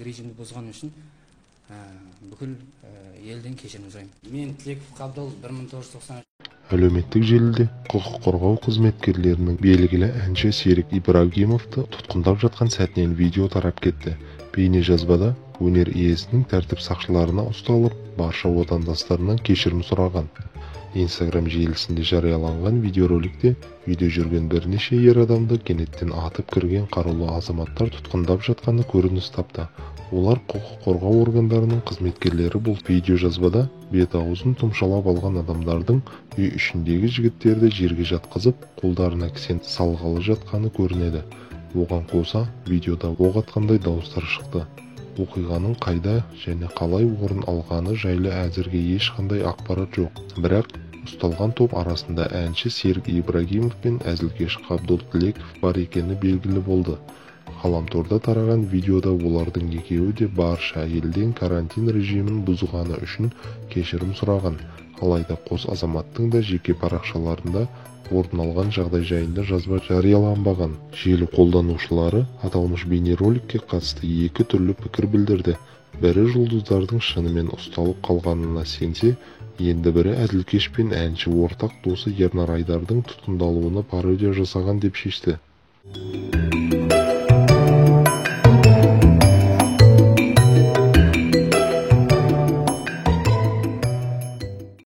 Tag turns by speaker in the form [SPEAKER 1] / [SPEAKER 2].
[SPEAKER 1] режимді бұзған үшін бүкіл елден кешірім сұраймын. Мен Тілеков Қабдол 1990.
[SPEAKER 2] Әлеуметтік желіде құқық қорғау қызметкерлерінің белгілі әнші Серік Ибрагимовты тұтқындап жатқан сәтінен видео тарап кетті. Бейне жазбада өнер иесінің тәртіп сақшыларына ұсталып, барша отандастарынан кешірім сұраған. Instagram желісінде жарияланған видеороликте үйде жүрген бірнеше ер адамды кенеттен атып кірген қарулы азаматтар тұтқындап жатқаны көрініс тапты. Олар құқық қорғау органдарының қызметкерлері. Бұл видео жазбада бет-аузын тұмшалап алған адамдардың үй ішіндегі жігіттерді жерге жатқызып, қолдарына кісен салғалы жатқаны көрінеді. Оған қоса видеода оқ атқандай дауыстар шықты. Оқиғаның қайда және қалай орын алғаны жайлы әзірге ешқандай ақпарат жоқ. Бірақ ұсталған топ арасында әнші Серік Ибрагимов пен әзілкеш Қабдол Тілеков бар екені белгілі болды. Ғаламторда тараған видеода олардың екеуі де барша елден карантин режимін бұзғаны үшін кешірім сұраған. Алайда қос азаматтың да жеке парақшаларында орын алған жағдай жайында жазба жарияланбаған. Желі қолданушылары аталмыш бейнероликке қатысты екі түрлі пікір білдірді. Бірі жұлдыздардың шынымен ұсталып қалғанына сенсе, енді бірі әзілкеш пен әнші ортақ досы Ернар Айдардың тұтқындалуына пародия жасаған деп шешті.